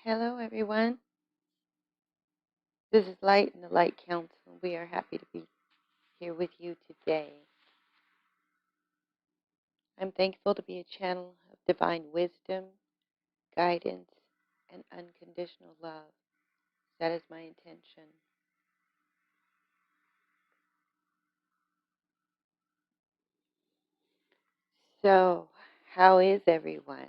Hello, everyone. This is Light and the Light Council. We are happy to be here with you today. I'm thankful to be a channel of divine wisdom, guidance, and unconditional love. That is my intention. So, how is everyone?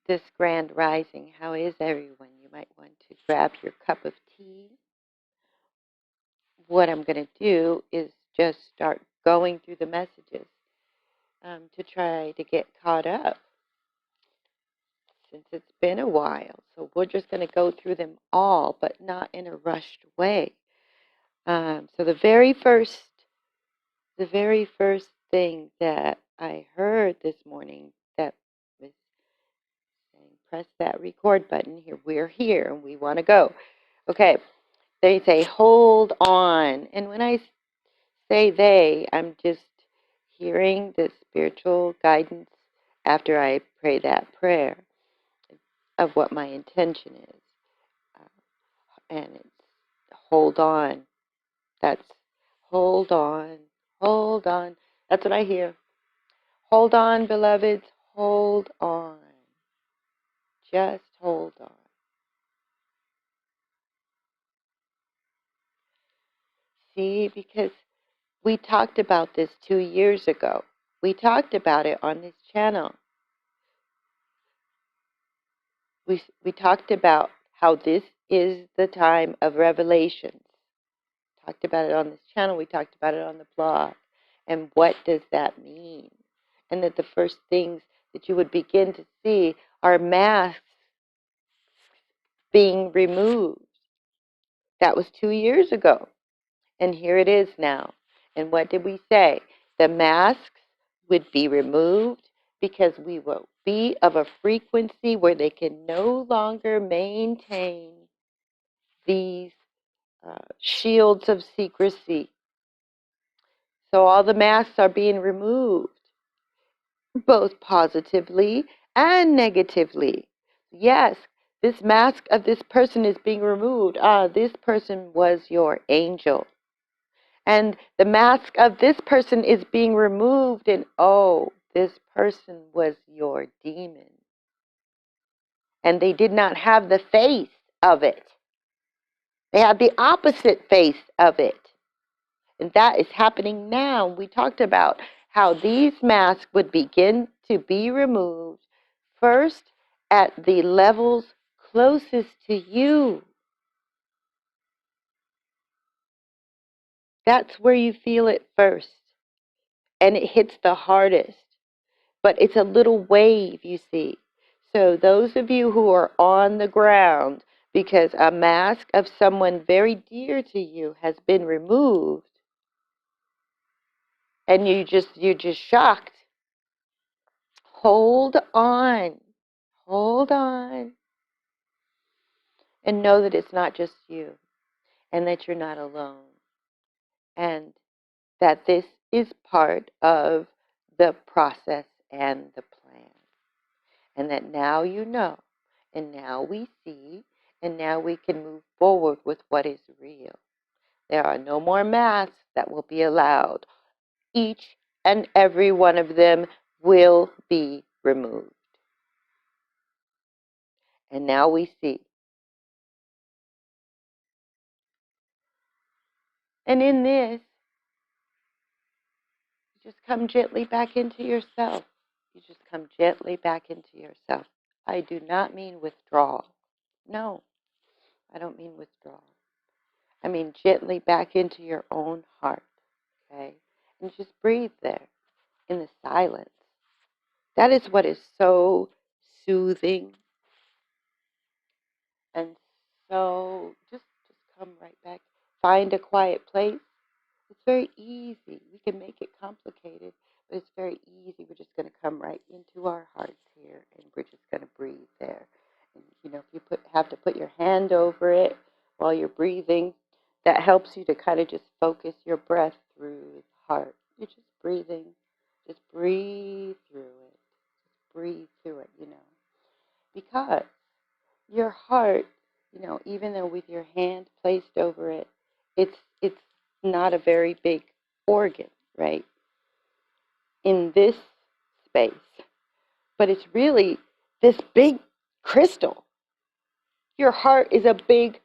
This grand rising, how is everyone? You might want to grab your cup of tea. What I'm going to do is just start going through the messages to try to get caught up, since it's been a while. So we're just going to go through them all, but not in a rushed way. So the very first thing that I heard this morning that was saying, press that record button. Here, we're here and we want to go. Okay, they say hold on, and when I say they, I'm just hearing the spiritual guidance after I pray that prayer of what my intention is. And it's hold on. That's hold on. Hold on. That's what I hear. Hold on, beloveds. Hold on. Just hold on. See, because we talked about this 2 years ago. We talked about it on this channel. We talked about how this is the time of revelations. Talked about it on this channel. We talked about it on the blog. And what does that mean? And that the first things that you would begin to see are masks being removed. That was 2 years ago. And here it is now. And what did we say? The masks would be removed because we will be of a frequency where they can no longer maintain these shields of secrecy. So all the masks are being removed, both positively and negatively. Yes, this mask of this person is being removed. This person was your angel. And the mask of this person is being removed, and this person was your demon. And they did not have the face of it. They had the opposite face of it. And that is happening now. We talked about how these masks would begin to be removed first at the levels closest to you. That's where you feel it first. And it hits the hardest. But it's a little wave, you see. So those of you who are on the ground because a mask of someone very dear to you has been removed, and you're just shocked. Hold on. Hold on. And know that it's not just you, and that you're not alone. And that this is part of the process and the plan. And that now you know, and now we see, and now we can move forward with what is real. There are no more masks that will be allowed. Each and every one of them will be removed. And now we see. And in this, you just come gently back into yourself. You just come gently back into yourself. I do not mean withdrawal. No, I don't mean withdrawal. I mean gently back into your own heart. Okay? And just breathe there in the silence. That is what is so soothing. And so just come right back. Find a quiet place. It's very easy. We can make it complicated, but it's very easy. We're just going to come right into our hearts here, and we're just going to breathe there. And if you have to put your hand over it while you're breathing, that helps you to kind of just focus your breath through the heart. You're just breathing. Just breathe through it. breathe through it, because your heart, even though with your hand placed over it, it's not a very big organ, right? In this space, but it's really this big crystal. Your heart is a big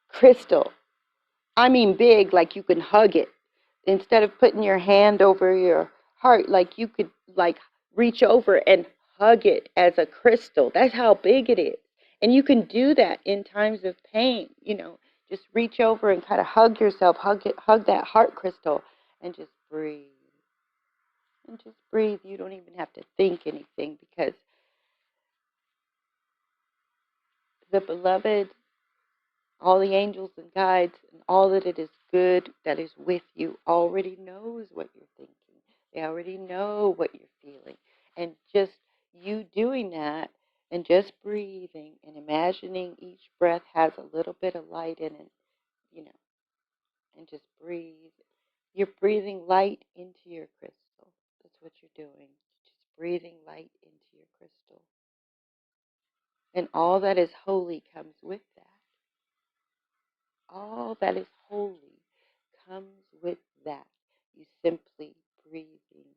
crystal. I mean big, like you can hug it. Instead of putting your hand over your heart, like you could like reach over and hug it as a crystal. That's how big it is. And you can do that in times of pain, just reach over and kind of hug yourself, hug that heart crystal, and just breathe. And just breathe. You don't even have to think anything, because the beloved, all the angels and guides, and all that it is good that is with you already knows what you're thinking. They already know what you're feeling. And just you doing that and just breathing and imagining each breath has a little bit of light in it, and just breathe. You're breathing light into your crystal. That's what you're doing. Just breathing light into your crystal. And all that is holy comes with that. All that is holy comes with that. You simply breathing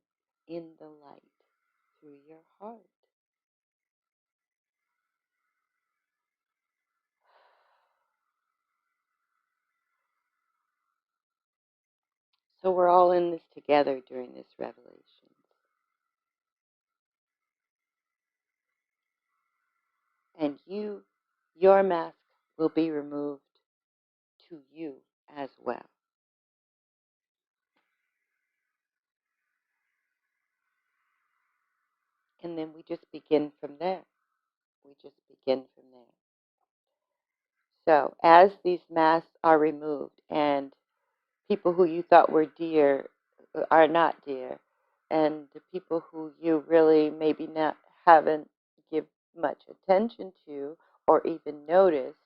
in the light through your heart. So we're all in this together during this revelation. And your mask will be removed to you as well. And then we just begin from there. We just begin from there. So as these masks are removed and people who you thought were dear are not dear, and the people who you really maybe not haven't give much attention to or even noticed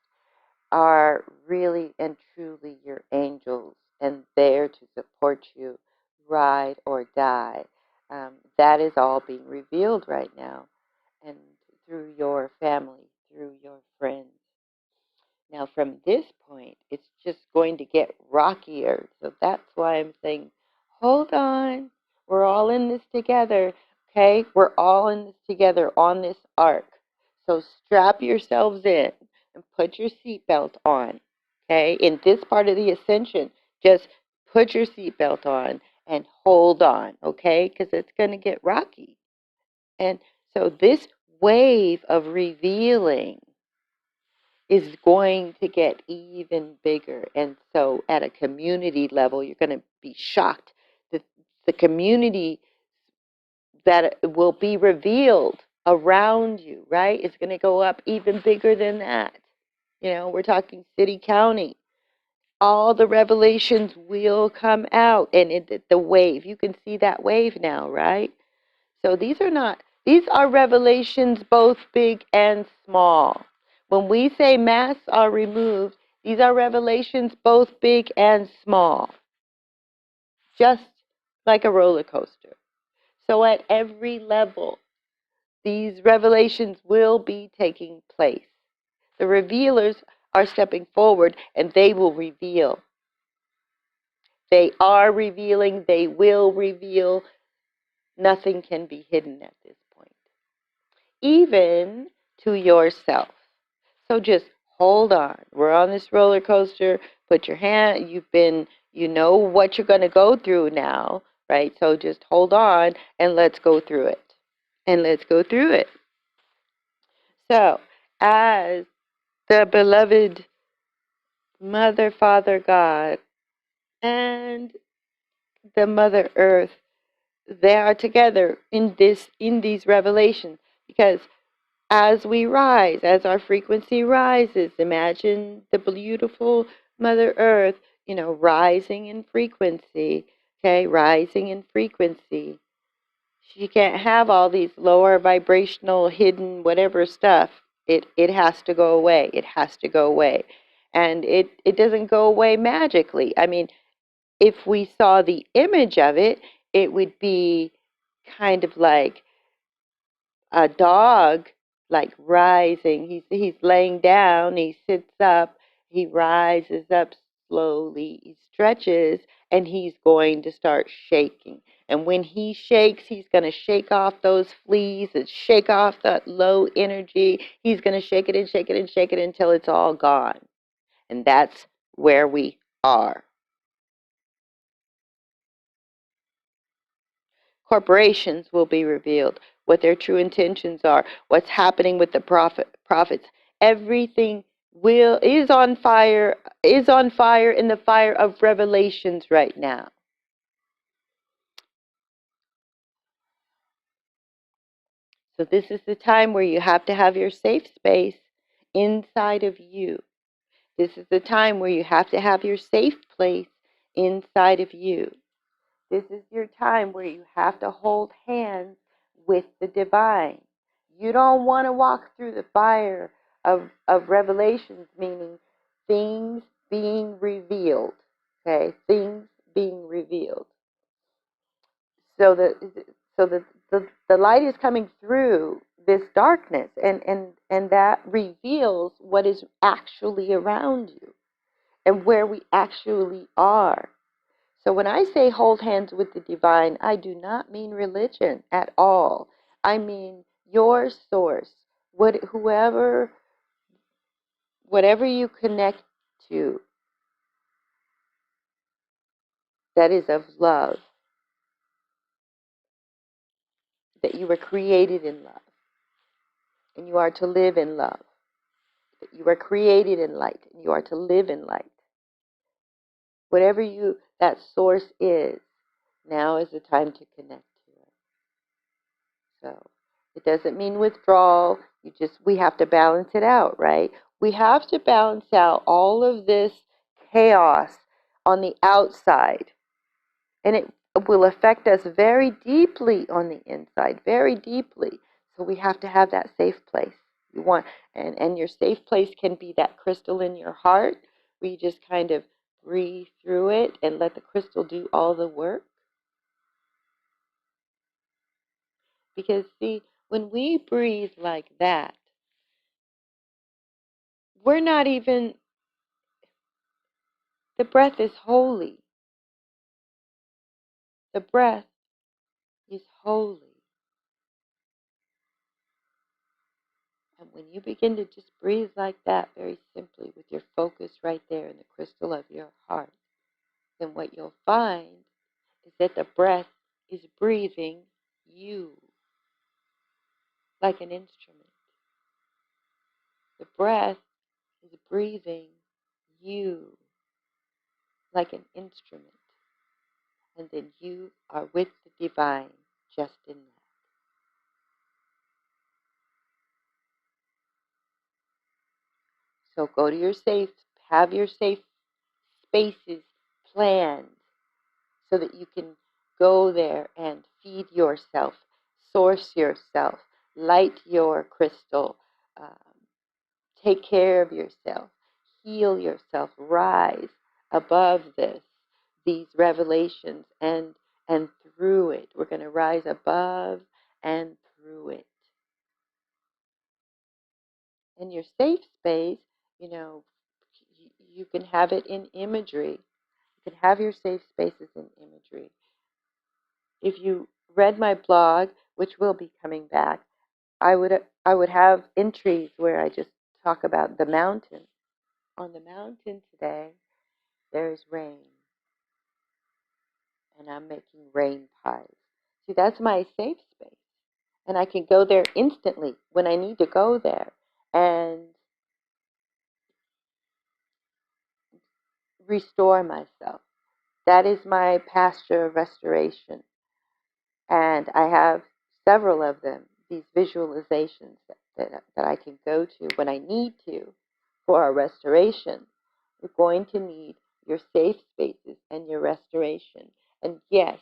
are really and truly your angels and there to support you, ride or die. That is all being revealed right now, and through your family, through your friends. Now, from this point, it's just going to get rockier. So that's why I'm saying, hold on. We're all in this together, okay? We're all in this together on this arc. So strap yourselves in and put your seatbelt on, okay? In this part of the ascension, just put your seatbelt on and hold on, okay? Because it's going to get rocky. And so this wave of revealing is going to get even bigger. And so at a community level, you're going to be shocked that the community that will be revealed around you, right, is going to go up even bigger than that. We're talking city, county. All the revelations will come out, and the wave, you can see that wave now, right? So these are revelations both big and small. When we say masks are removed, these are revelations both big and small, just like a roller coaster. So at every level, these revelations will be taking place. The revealers are stepping forward, and they will reveal. They are revealing. They will reveal. Nothing can be hidden at this point, even to yourself. So just hold on. We're on this roller coaster. Put your hand, you know what you're going to go through now, right? So just hold on and let's go through it. And let's go through it. So, as the beloved Mother, Father, God, and the Mother Earth, they are together in these revelations, because as we rise, as our frequency rises, imagine the beautiful Mother Earth, rising in frequency, okay, rising in frequency. She can't have all these lower vibrational, hidden, whatever stuff. It has to go away. It has to go away. And it doesn't go away magically. I mean, if we saw the image of it, it would be kind of like a dog, like rising. He's laying down, he sits up, he rises up slowly, he stretches, and he's going to start shaking. And when he shakes, he's going to shake off those fleas and shake off that low energy. He's going to shake it and shake it and shake it until it's all gone. And that's where we are. Corporations will be revealed, what their true intentions are, what's happening with the prophets. Everything is on fire in the fire of revelations right now. So this is the time where you have to have your safe space inside of you. This is the time where you have to have your safe place inside of you. This is your time where you have to hold hands with the divine. You don't want to walk through the fire of revelations, meaning things being revealed. Okay, things being revealed. So the light is coming through this darkness, and that reveals what is actually around you and where we actually are. So when I say hold hands with the divine, I do not mean religion at all. I mean your source, whatever you connect to that is of love, that you were created in love, and you are to live in love, that you were created in light, and you are to live in light. Whatever that source is, now is the time to connect to it. So it doesn't mean withdrawal. We have to balance it out, right? We have to balance out all of this chaos on the outside. And it will affect us very deeply on the inside, very deeply. So we have to have that safe place. And your safe place can be that crystal in your heart where you just kind of breathe through it and let the crystal do all the work. Because, see, when we breathe like that, we're not even, the breath is holy. The breath is holy. And when you begin to just breathe like that, very simply, with your focus right there in the crystal of your heart, then what you'll find is that the breath is breathing you like an instrument. The breath is breathing you like an instrument. And then you are with the divine just in that. So go to have your safe spaces planned so that you can go there and feed yourself, source yourself, light your crystal, um, take care of yourself, heal yourself, rise above these revelations and through it. We're going to rise above and through it. In your safe space, you can have it in imagery. You can have your safe spaces in imagery. If you read my blog, which will be coming back, I would have entries where I just talk about the mountain. On the mountain today, there's rain, and I'm making rain pies. See, that's my safe space, and I can go there instantly when I need to go there and restore myself. That is my pasture of restoration. And I have several of them, these visualizations that I can go to when I need to for a restoration. You're going to need your safe spaces and your restoration. And yes,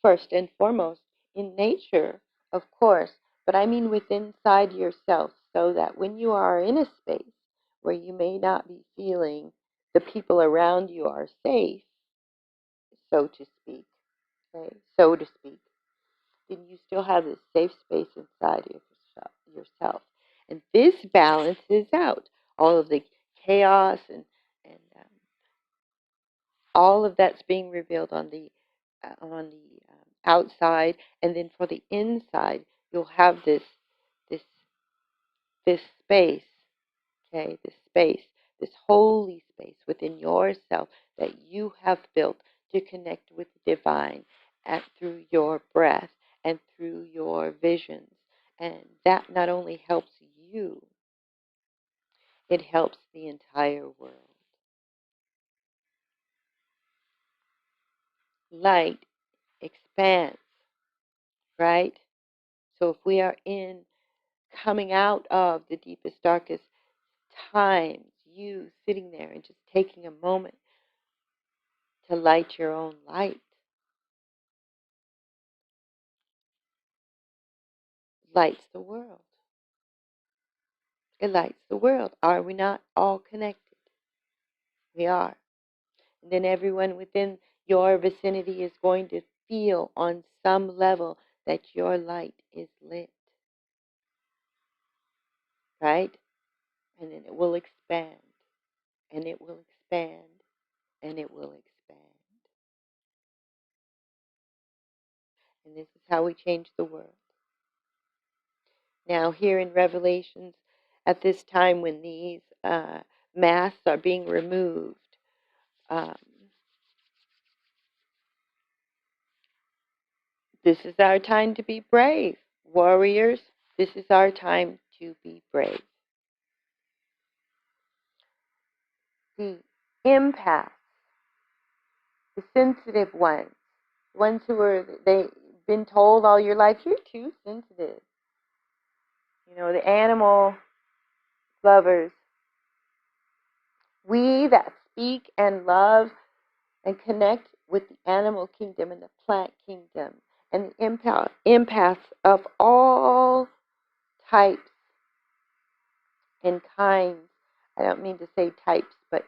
first and foremost, in nature, of course, but I mean within inside yourself, so that when you are in a space where you may not be feeling the people around you are safe, so to speak, okay, so to speak, then you still have this safe space inside of yourself. And this balances out all of the chaos and all of that's being revealed on the outside, and then for the inside, you'll have this this space, okay, this holy space within yourself that you have built to connect with the divine through your breath and through your visions. And that not only helps you, it helps the entire world. Light expands, right? So if we are coming out of the deepest, darkest times, you sitting there and just taking a moment to light your own light lights the world. It lights the world. Are we not all connected? We are. And then everyone within your vicinity is going to feel on some level that your light is lit, right? And then it will expand, and it will expand, and it will expand. And this is how we change the world. Now, here in Revelations, at this time when these masks are being removed, um, this is our time to be brave. Warriors, this is our time to be brave. The empaths, the sensitive ones who they've been told all your life, you're too sensitive. You know, the animal lovers, we that speak and love and connect with the animal kingdom and the plant kingdom and the empaths of all types and kinds. I don't mean to say types, but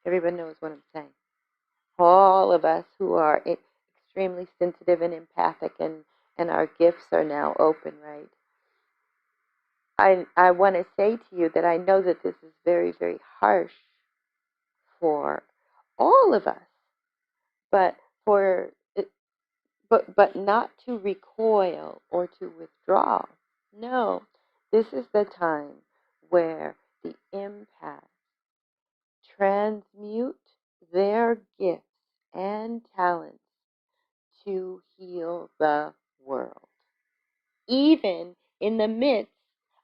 everyone knows what I'm saying. All of us who are extremely sensitive and empathic, and our gifts are now open, right? I want to say to you that I know that this is very, very harsh for all of us, but for but not to recoil or to withdraw. No, this is the time where the empaths transmute their gifts and talents to heal the world, even in the midst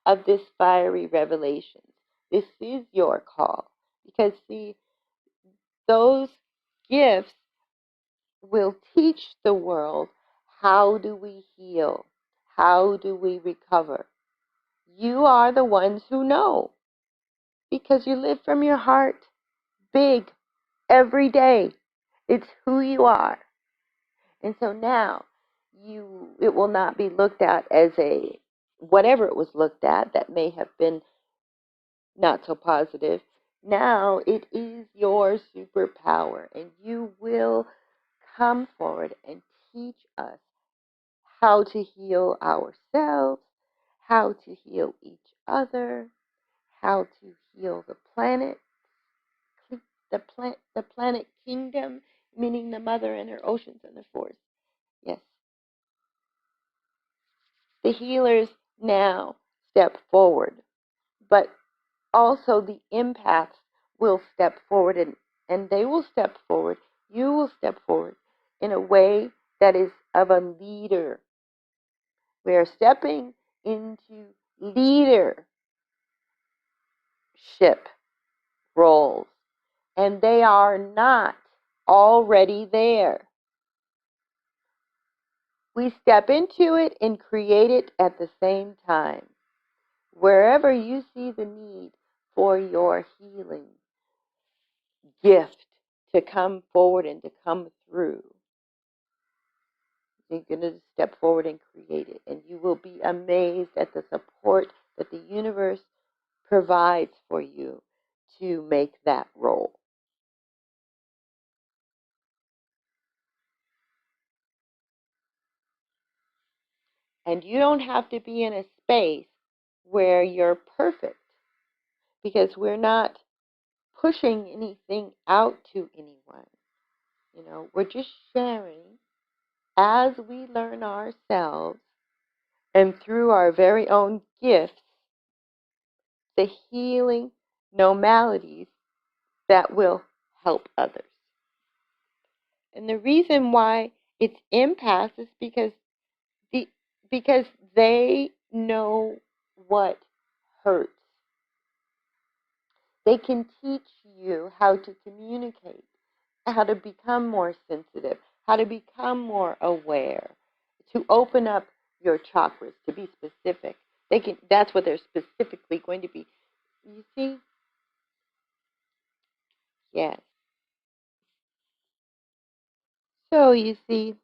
of this fiery revelation. This is your call, because see, those gifts will teach the world, how do we heal? How do we recover? You are the ones who know, because you live from your heart big every day. It's who you are. And so now it will not be looked at as whatever it was looked at that may have been not so positive. Now it is your superpower, and you will come forward and teach us how to heal ourselves, how to heal each other, how to heal the planet, the planet kingdom, meaning the mother and her oceans and the forest. Yes. The healers now step forward, but also the empaths will step forward, and they will step forward. You will step forward in a way that is of a leader. We are stepping into leadership roles, and they are not already there. We step into it and create it at the same time. Wherever you see the need for your healing gift to come forward and to come through, you're going to step forward and create it. And you will be amazed at the support that the universe provides for you to make that role. And you don't have to be in a space where you're perfect, because we're not pushing anything out to anyone. We're just sharing as we learn ourselves and through our very own gifts, the healing normalities that will help others. And the reason why it's empaths is because they know what hurts. They can teach you how to communicate, how to become more sensitive, how to become more aware, to open up your chakras, to be specific. That's what they're specifically going to be. You see? Yes. So you see,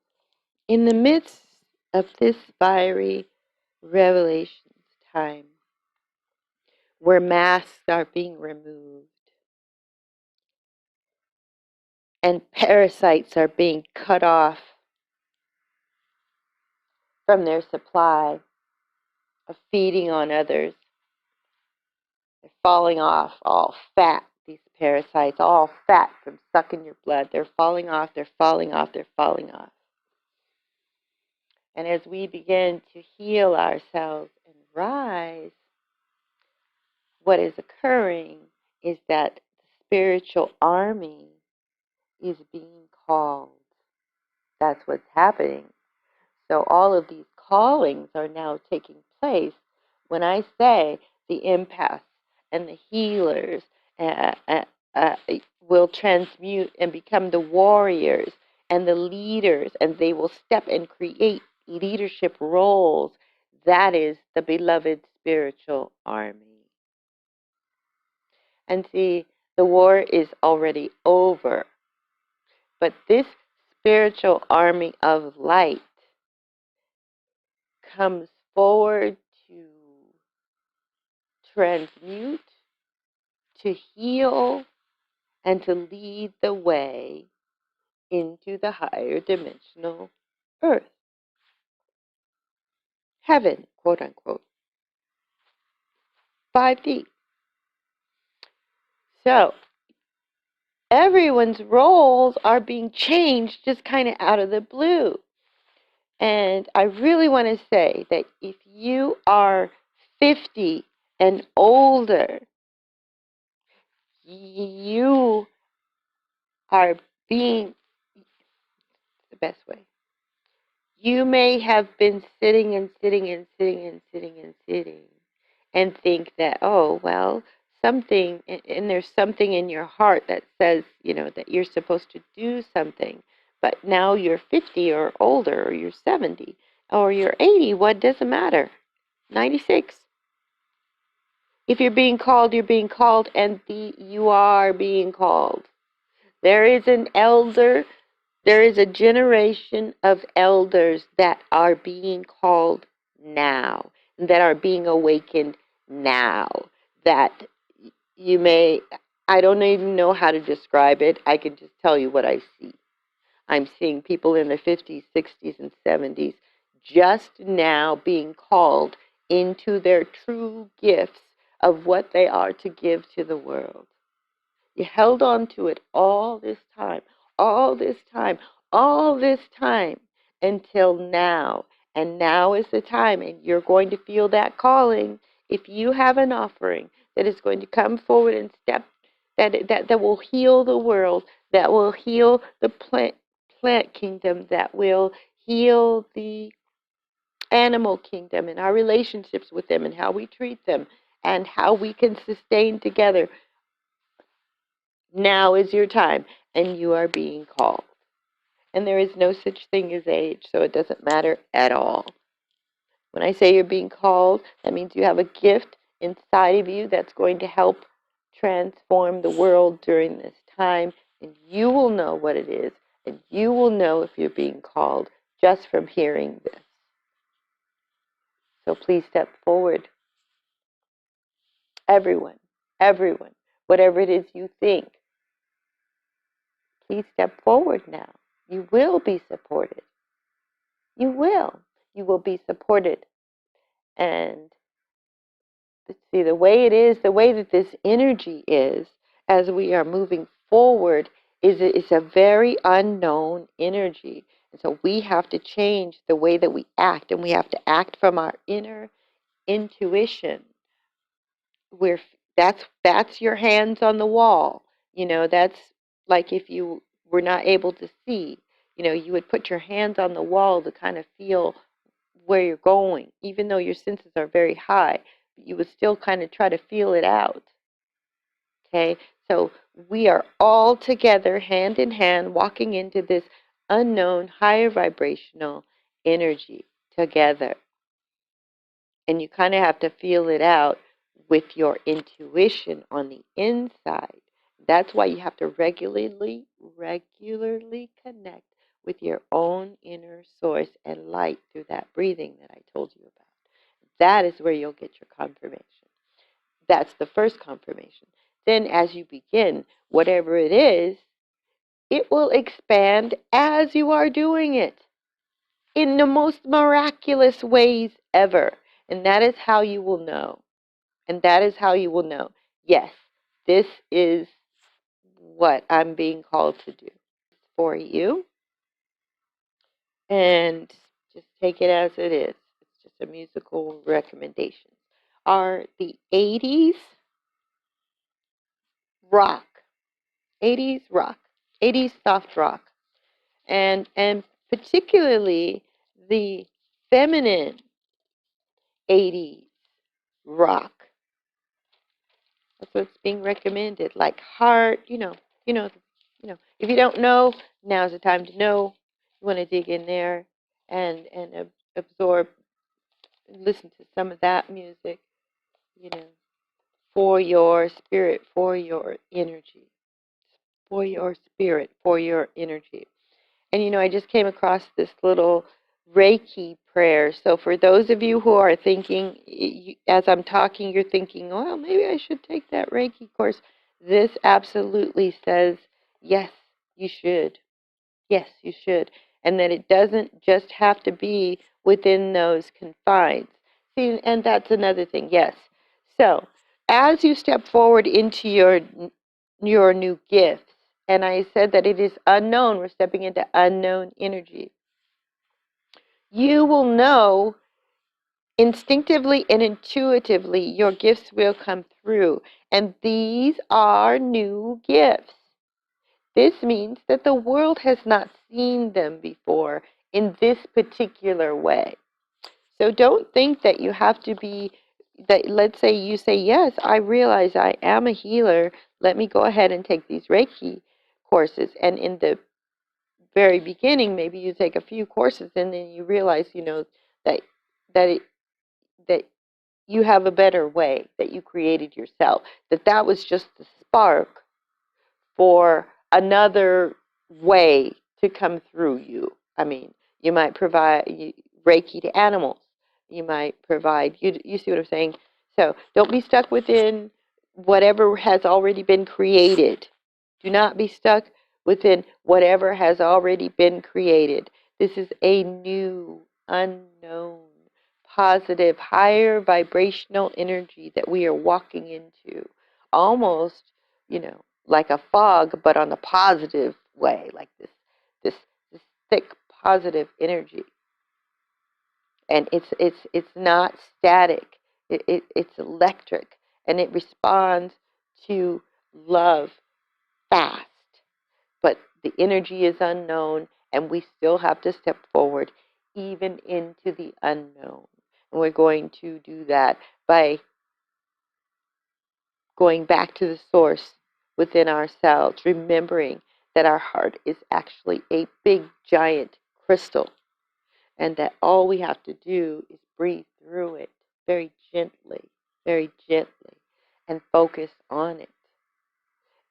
in the midst of this fiery revelations time, where masks are being removed and parasites are being cut off from their supply of feeding on others, they're falling off, all fat, these parasites, all fat from sucking your blood. They're falling off, they're falling off, they're falling off. And as we begin to heal ourselves and rise, what is occurring is that the spiritual army is being called. That's what's happening. So all of these callings are now taking place when I say the empaths and the healers uh, uh, uh, will transmute and become the warriors and the leaders, and they will step and create leadership roles. That is the beloved spiritual army. And see, the war is already over, but this spiritual army of light comes forward to transmute, to heal, and to lead the way into the higher dimensional earth, heaven, quote unquote, 5D. So everyone's roles are being changed just kind of out of the blue. And I really want to say that if you are 50 and older, you are being the best way. You may have been sitting and sitting and sitting and sitting and sitting and think that, oh, well, something, and there's something in your heart that says, that you're supposed to do something. But now you're 50 or older, or you're 70, or you're 80. What does it matter? 96. If you're being called, you're being called, and you are being called. There is an elder. There is a generation of elders that are being called now, that are being awakened now, that I don't even know how to describe it. I can just tell you what I see. I'm seeing people in their 50s, 60s, and 70s just now being called into their true gifts of what they are to give to the world. You held on to it all this time, all this time, all this time until now. And now is the time, and you're going to feel that calling. If you have an offering that is going to come forward and step, that will heal the world, that will heal the plant kingdom, that will heal the animal kingdom and our relationships with them and how we treat them and how we can sustain together. Now is your time, and you are being called. And there is no such thing as age, so it doesn't matter at all. When I say you're being called, that means you have a gift inside of you that's going to help transform the world during this time, and you will know what it is, and you will know if you're being called just from hearing this. So please step forward. Everyone, whatever it is you think, please step forward now. You will be supported. You will. you will be supported. And see, the way it is, the way that this energy is, as we are moving forward, is it's a very unknown energy. And so we have to change the way that we act, and we have to act from our inner intuition. Where that's your hands on the wall. That's like if you were not able to see, you would put your hands on the wall to kind of feel where you're going, even though your senses are very high. You would still kind of try to feel it out. Okay, so we are all together, hand in hand, walking into this unknown, higher vibrational energy together. And you kind of have to feel it out with your intuition on the inside. That's why you have to regularly connect with your own inner source and light through that breathing that I told you about. That is where you'll get your confirmation. That's the first confirmation. Then as you begin, whatever it is, it will expand as you are doing it in the most miraculous ways ever. And that is how you will know. And that is how you will know, yes, this is what I'm being called to do for you. And just take it as it is. It's just a musical recommendation. Are the 80s rock, 80s rock, 80s soft rock, and particularly the feminine 80s rock. That's what's being recommended. Like heart, If you don't know, now's the time to know. You want to dig in there and absorb, listen to some of that music, you know, for your spirit, for your energy, for your spirit, for your energy. And I just came across this little Reiki prayer. So for those of you who are thinking, as I'm talking, you're thinking, well, maybe I should take that Reiki course. This absolutely says, yes, you should. Yes, you should. And that it doesn't just have to be within those confines. See, and that's another thing, yes. So as you step forward into your new gifts, and I said that it is unknown, we're stepping into unknown energy, you will know instinctively and intuitively your gifts will come through. And these are new gifts. This means that the world has not seen them before in this particular way. So don't think that you have to be, that let's say you say, yes, I realize I am a healer. Let me go ahead and take these Reiki courses. And in the very beginning, maybe you take a few courses and then you realize, that that it, that you have a better way that you created yourself. That was just the spark for another way to come through you. I mean, you might provide Reiki to animals. You might provide, you see what I'm saying? So don't be stuck within whatever has already been created. Do not be stuck within whatever has already been created. This is a new, unknown, positive, higher vibrational energy that we are walking into. Almost, like a fog, but on a positive way, like this, this thick, positive energy. And it's not static. It's electric, and it responds to love fast. But the energy is unknown, and we still have to step forward, even into the unknown. And we're going to do that by going back to the source within ourselves, remembering that our heart is actually a big, giant crystal, and that all we have to do is breathe through it very gently, and focus on it,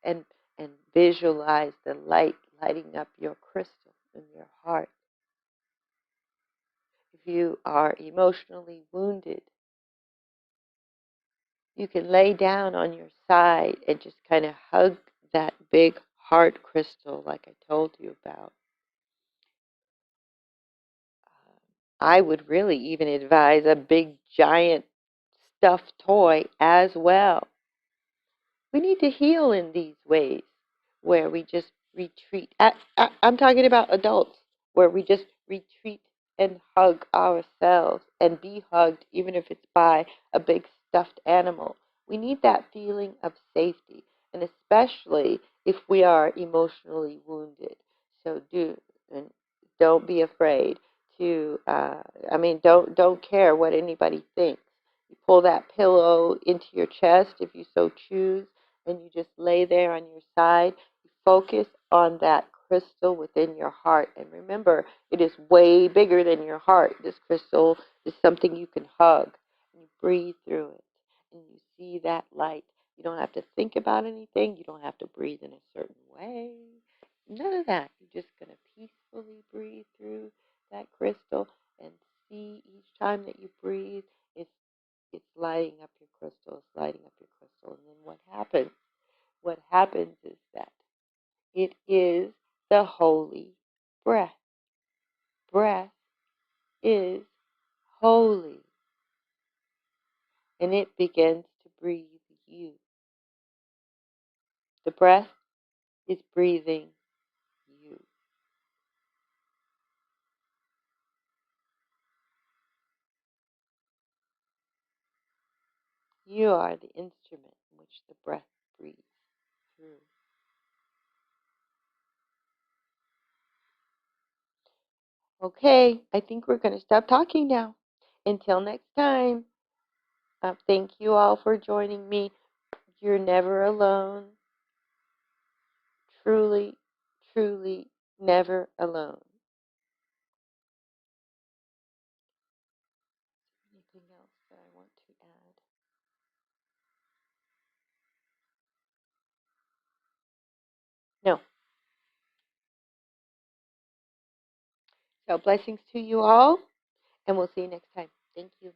and, and visualize the light lighting up your crystal in your heart. If you are emotionally wounded, you can lay down on your side and just kind of hug that big heart crystal like I told you about. I would really even advise a big giant stuffed toy as well. We need to heal in these ways where we just retreat. I'm talking about adults, where we just retreat and hug ourselves and be hugged, even if it's by a big stuffed animal. We need that feeling of safety, and especially if we are emotionally wounded. So and don't be afraid to. Don't care what anybody thinks. You pull that pillow into your chest if you so choose, and you just lay there on your side. You focus on that crystal within your heart. And remember, it is way bigger than your heart. This crystal is something you can hug. And you breathe through it. And you see that light. You don't have to think about anything. You don't have to breathe in a certain way. None of that. You're just going to peacefully breathe through that crystal and see each time that you breathe, it's lighting up your crystal. It's lighting up your crystal. And then what happens? What happens is that it is the holy breath. Breath is holy. And it begins to breathe you. The breath is breathing you. You are the instrument in which the breath breathes through. Okay, I think we're going to stop talking now. Until next time, thank you all for joining me. You're never alone. Truly, truly never alone. Anything else that I want to add? No. So blessings to you all, and we'll see you next time. Thank you.